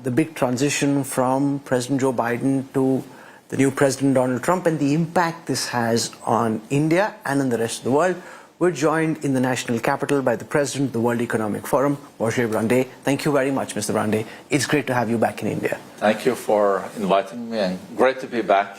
the big transition from President Joe Biden to the new President Donald Trump and the impact this has on India and in the rest of the world. We're joined in the national capital by the President of the World Economic Forum, Borge Brende. Thank you very much, Mr. Brende. It's great to have you back in India. Thank you for inviting me, and great to be back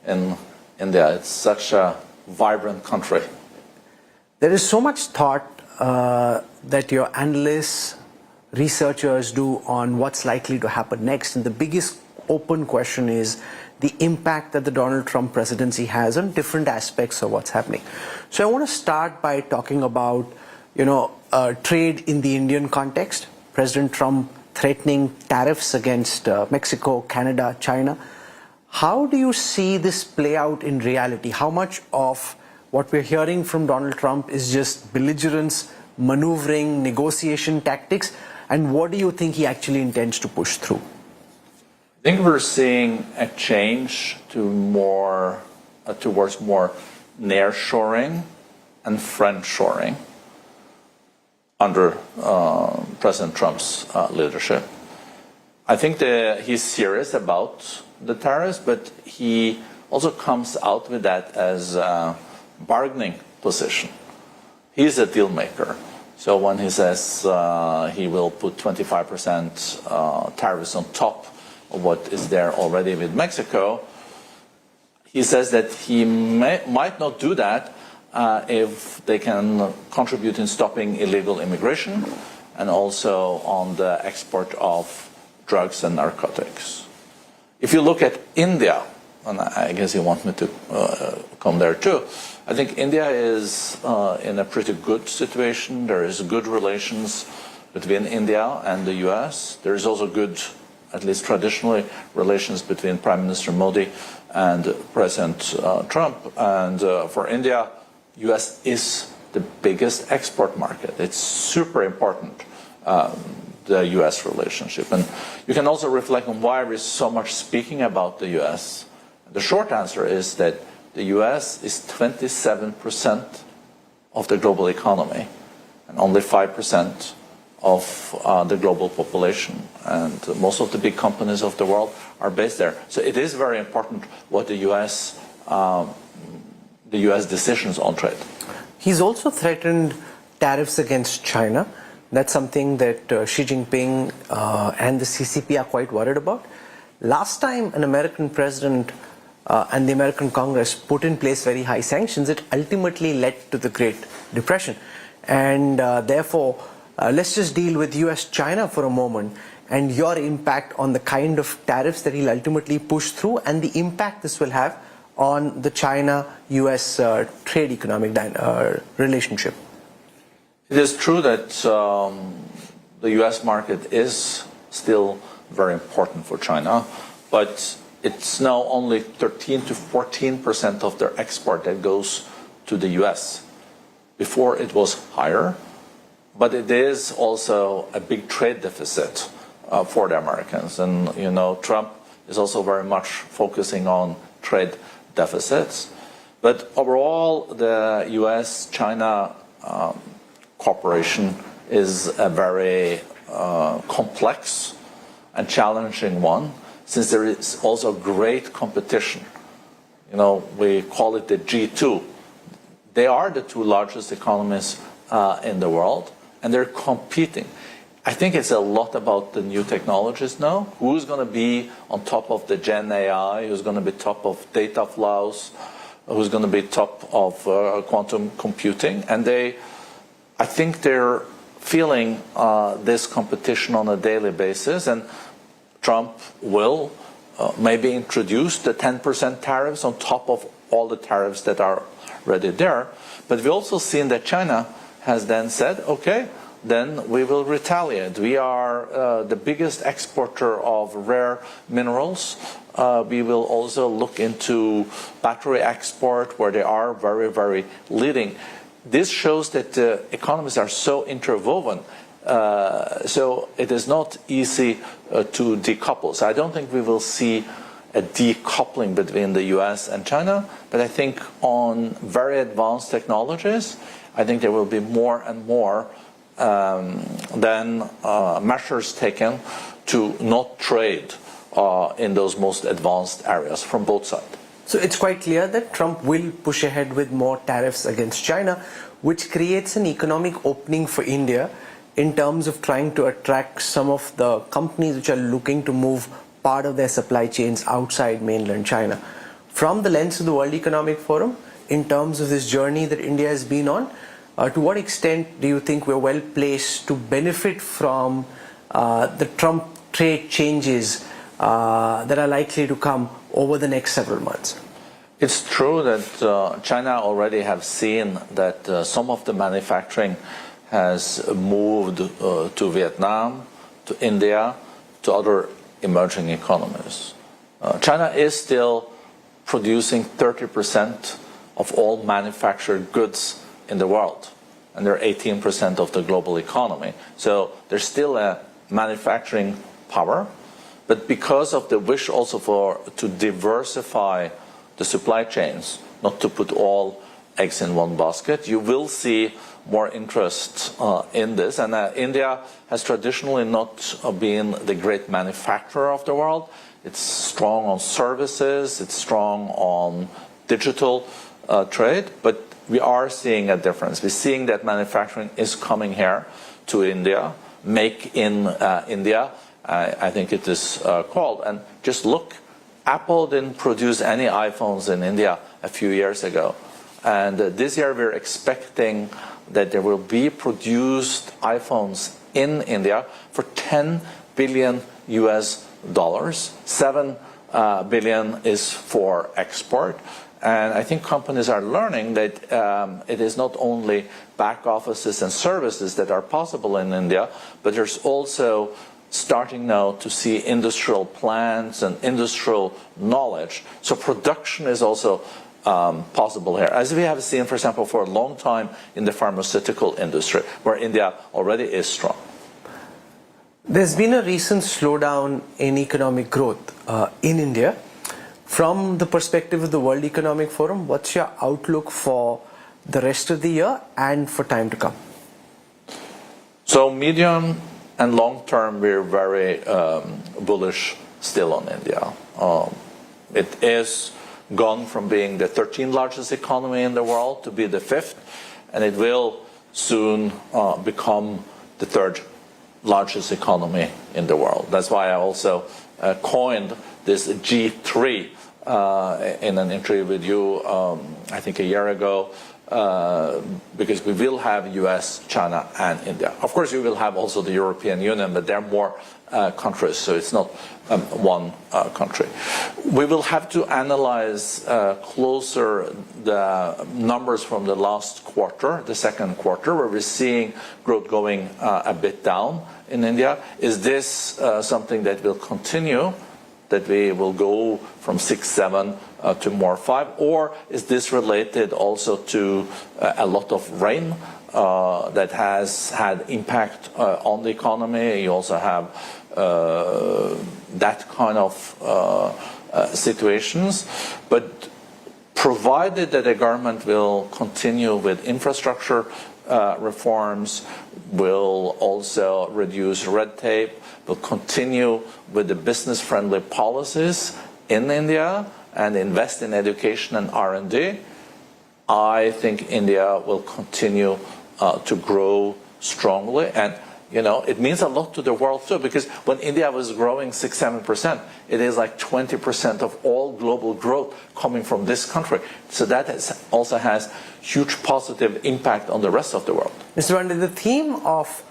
in India. It's such a vibrant country. There is so much thought that your analysts, researchers do on what's likely to happen next, and the biggest open question is the impact that the Donald Trump presidency has on different aspects of what's happening. So I want to start by talking about, trade in the Indian context. President Trump threatening tariffs against Mexico, Canada, China. How do you see this play out in reality? How much of what we're hearing from Donald Trump is just belligerence, maneuvering, negotiation tactics? And what do you think he actually intends to push through? I think we're seeing a change to towards more nearshoring and friendshoring under President Trump's leadership. I think he's serious about the tariffs, but he also comes out with that as a bargaining position. He's a deal maker. So when he says he will put 25% tariffs on top of what is there already with Mexico, he says that he might not do that if they can contribute in stopping illegal immigration and also on the export of drugs and narcotics. If you look at India, and I guess you want me to come there too, I think India is in a pretty good situation. There is good relations between India and the US. There is also good, at least traditionally, relations between Prime Minister Modi and President Trump. And for India, US is the biggest export market. It's super important, the US relationship. And you can also reflect on why we're so much speaking about the US. The short answer is that the US is 27% of the global economy and only 5% of the global population. And most of the big companies of the world are based there. So it is very important what the US decisions on trade. He's also threatened tariffs against China. That's something that Xi Jinping and the CCP are quite worried about. Last time an American president and the American Congress put in place very high sanctions, it ultimately led to the Great Depression. And therefore, let's just deal with US-China for a moment and your impact on the kind of tariffs that he'll ultimately push through and the impact this will have on the China-US trade economic relationship. It is true that the US market is still very important for China, but it's now only 13 to 14% of their export that goes to the US. Before it was higher, but it is also a big trade deficit for the Americans. And, Trump is also very much focusing on trade deficits. But overall, the US-China cooperation is a very complex and challenging one, since there is also great competition. We call it the G2. They are the two largest economies in the world, and they're competing. I think it's a lot about the new technologies now. Who's going to be on top of the Gen AI? Who's going to be top of data flows? Who's going to be top of quantum computing? And I think they're feeling this competition on a daily basis, and Trump will maybe introduce the 10% tariffs on top of all the tariffs that are already there. But we've also seen that China has then said, okay, then we will retaliate. We are the biggest exporter of rare minerals. We will also look into battery export, where they are very, very leading. This shows that the economies are so interwoven. So it is not easy to decouple. So I don't think we will see a decoupling between the US and China, but I think on very advanced technologies, I think there will be more and more measures taken to not trade in those most advanced areas from both sides. So it's quite clear that Trump will push ahead with more tariffs against China, which creates an economic opening for India in terms of trying to attract some of the companies which are looking to move part of their supply chains outside mainland China. From the lens of the World Economic Forum, in terms of this journey that India has been on, to what extent do you think we're well placed to benefit from the Trump trade changes that are likely to come over the next several months? It's true that China already have seen that some of the manufacturing has moved to Vietnam, to India, to other emerging economies. China is still producing 30% of all manufactured goods in the world, and they're 18% of the global economy. So there's still a manufacturing power, but because of the wish also to diversify the supply chains, not to put all eggs in one basket, you will see more interest in this. And India has traditionally not been the great manufacturer of the world. It's strong on services, it's strong on digital trade, but we are seeing a difference. We're seeing that manufacturing is coming here to India, make in India, I think it is called. And just look, Apple didn't produce any iPhones in India a few years ago. And this year we're expecting that there will be produced iPhones in India for $10 billion US. 7 billion is for export. And I think companies are learning that it is not only back offices and services that are possible in India, but there's also starting now to see industrial plants and industrial knowledge. So production is also possible here, as we have seen, for example, for a long time in the pharmaceutical industry, where India already is strong. There's been a recent slowdown in economic growth in India. From the perspective of the World Economic Forum, what's your outlook for the rest of the year and for time to come? So medium and long term, we're very bullish still on India. It is gone from being the 13th largest economy in the world to be the 5th, and it will soon become the 3rd largest economy in the world. That's why I also coined this G3 in an interview with you, I think a year ago, because we will have US, China, and India. Of course, we will have also the European Union, but there are more countries, so it's not one country. We will have to analyze closer the numbers from the last quarter, the second quarter, where we're seeing growth going a bit down in India. Is this something that will continue, that we will go from 6, 7 to more 5, or is this related also to a lot of rain that has had impact on the economy? You also have that kind of situations, but provided that the government will continue with infrastructure reforms, will also reduce red tape, will continue with the business-friendly policies in India and invest in education and R&D, I think India will continue to grow strongly. And you know, it means a lot to the world too, because when India was growing 6-7%, it is like 20% of all global growth coming from this country. So that also has huge positive impact on the rest of the world. Mr. Brende, the theme of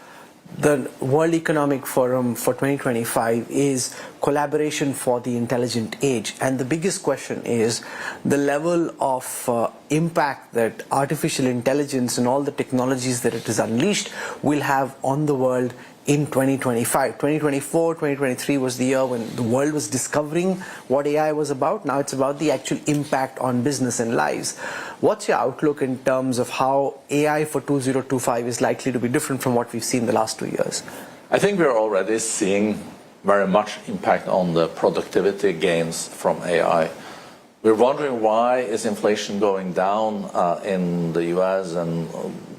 the World Economic Forum for 2025 is collaboration for the intelligent age, and the biggest question is the level of impact that artificial intelligence and all the technologies that it has unleashed will have on the world in 2025. 2024, 2023 was the year when the world was discovering what AI was about. Now it's about the actual impact on business and lives. What's your outlook in terms of how AI for 2025 is likely to be different from what we've seen the last 2 years? I think we're already seeing very much impact on the productivity gains from AI. We're wondering, why is inflation going down in the US and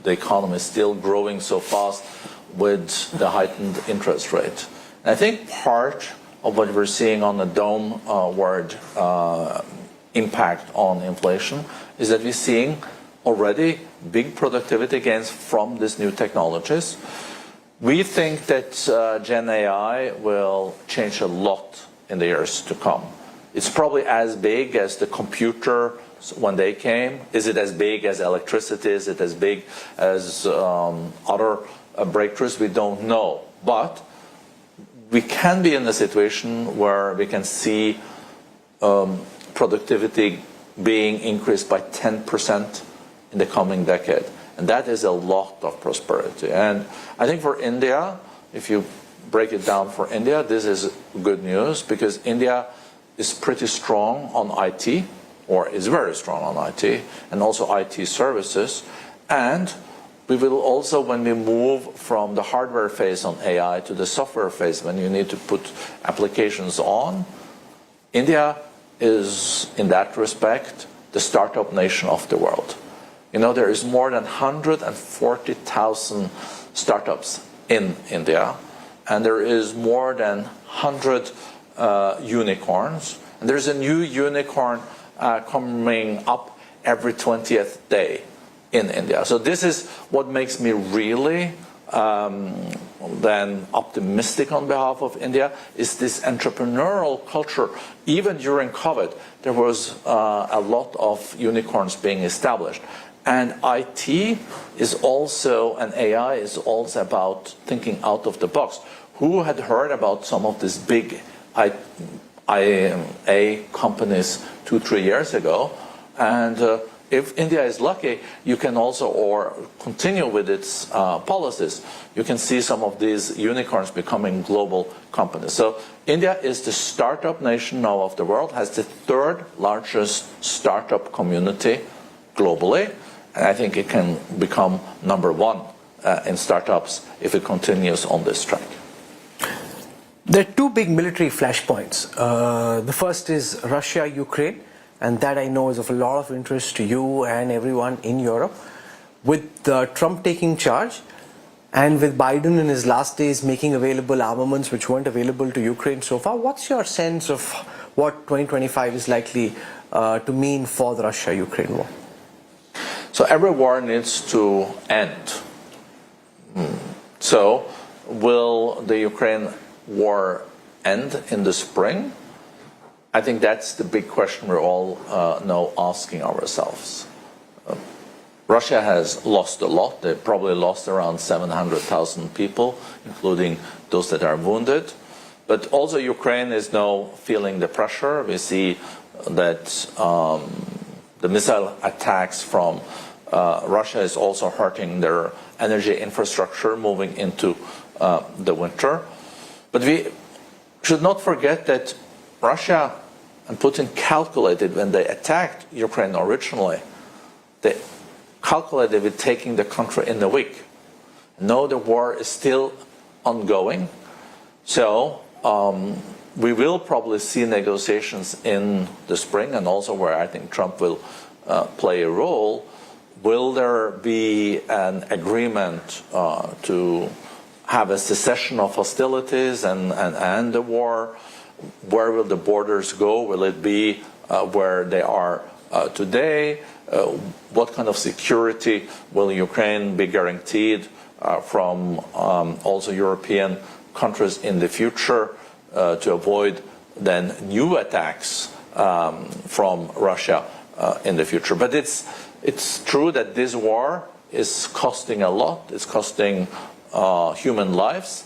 the economy is still growing so fast with the heightened interest rate? And I think part of what we're seeing on the downward impact on inflation is that we're seeing already big productivity gains from these new technologies. We think that Gen AI will change a lot in the years to come. It's probably as big as the computer when they came. Is it as big as electricity? Is it as big as other breakthroughs? We don't know. But we can be in a situation where we can see productivity being increased by 10% in the coming decade. And that is a lot of prosperity. And I think for India, if you break it down for India, this is good news because India is pretty strong on IT, or is very strong on IT, and also IT services. And we will also, when we move from the hardware phase on AI to the software phase, when you need to put applications on, India is, in that respect, the startup nation of the world. You know, there is more than 140,000 startups in India, and there is more than 100 unicorns. And there's a new unicorn coming up every 20th day in India. So this is what makes me really then optimistic on behalf of India, is this entrepreneurial culture. Even during COVID, there was a lot of unicorns being established. And IT is also, and AI is also about thinking out of the box. Who had heard about some of these big IA companies 2-3 years ago? And if India is lucky, you can also, or continue with its policies, you can see some of these unicorns becoming global companies. So India is the startup nation now of the world, has the third largest startup community globally. And I think it can become number one in startups if it continues on this track. There are two big military flashpoints. The first is Russia-Ukraine, and that I know is of a lot of interest to you and everyone in Europe. With Trump taking charge, and with Biden in his last days making available armaments which weren't available to Ukraine so far, what's your sense of what 2025 is likely to mean for the Russia-Ukraine war? So every war needs to end. So will the Ukraine war end in the spring? I think that's the big question we're all now asking ourselves. Russia has lost a lot. They probably lost around 700,000 people, including those that are wounded. But also Ukraine is now feeling the pressure. We see that the missile attacks from Russia is also hurting their energy infrastructure moving into the winter. But we should not forget that Russia and Putin calculated when they attacked Ukraine originally, they calculated with taking the country in a week. Now the war is still ongoing. So we will probably see negotiations in the spring, and also where I think Trump will play a role. Will there be an agreement to have a cessation of hostilities and end the war? Where will the borders go? Will it be where they are today? What kind of security will Ukraine be guaranteed from also European countries in the future to avoid then new attacks from Russia in the future? But it's true that this war is costing a lot. It's costing human lives.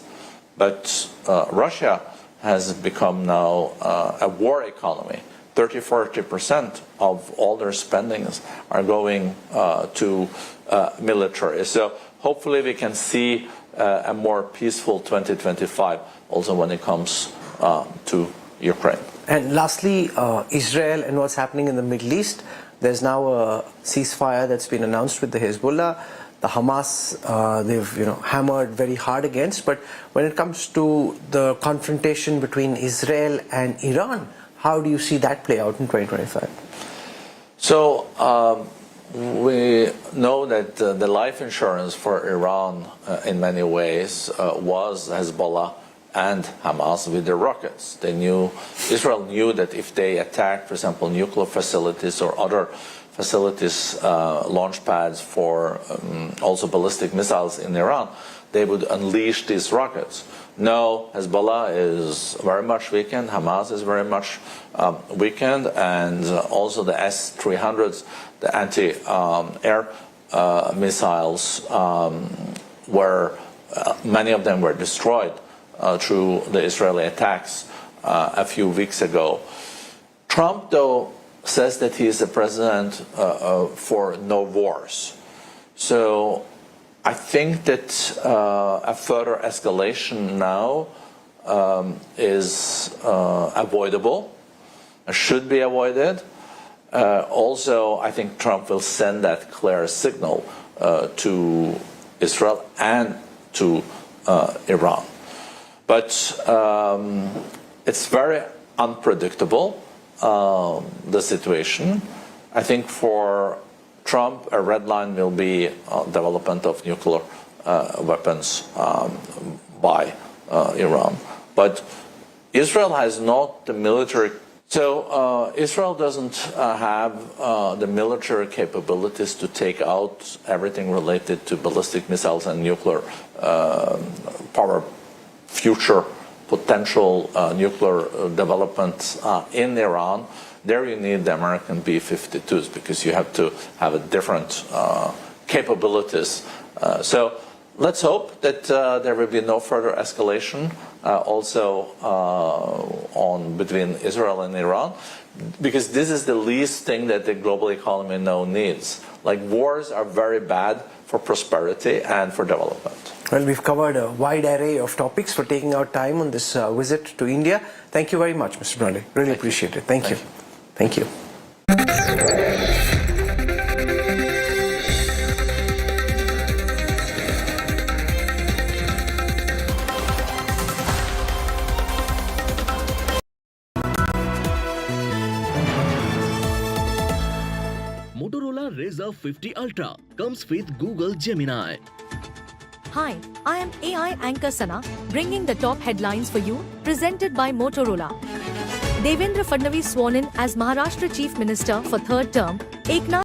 But Russia has become now a war economy. 30-40% of all their spendings are going to military. So hopefully we can see a more peaceful 2025 also when it comes to Ukraine. And lastly, Israel and what's happening in the Middle East. There's now a ceasefire that's been announced with the Hezbollah. The Hamas, they've hammered very hard against. But when it comes to the confrontation between Israel and Iran, how do you see that play out in 2025? So we know that the life insurance for Iran in many ways was Hezbollah and Hamas with their rockets. Israel knew that if they attacked, for example, nuclear facilities or other facilities, launch pads for also ballistic missiles in Iran, they would unleash these rockets. Now, Hezbollah is very much weakened, Hamas is very much weakened, and also the S-300s, the anti-air missiles, were many of them were destroyed through the Israeli attacks a few weeks ago. Trump, though, says that he is a president for no wars. So I think that a further escalation now is avoidable, should be avoided. Also, I think Trump will send that clear signal to Israel and to Iran. But it's very unpredictable, the situation. I think for Trump, a red line will be development of nuclear weapons by Iran. But Israel has not the military. So Israel doesn't have the military capabilities to take out everything related to ballistic missiles and nuclear power, future potential nuclear development in Iran. There you need the American B-52s because you have to have a different capabilities. So let's hope that there will be no further escalation also between Israel and Iran, because this is the least thing that the global economy now needs. Like, wars are very bad for prosperity and for development. Well, we've covered a wide array of topics for taking our time on this visit to India. Thank you very much, Mr. Brende. Really appreciate it. Thank you. Thank you. Motorola Razr 50 Ultra comes with Google Gemini. Hi, I am AI anchor Sana, bringing the top headlines for you, presented by Motorola. Devendra Fadnavis sworn in as Maharashtra Chief Minister for third term. Eknath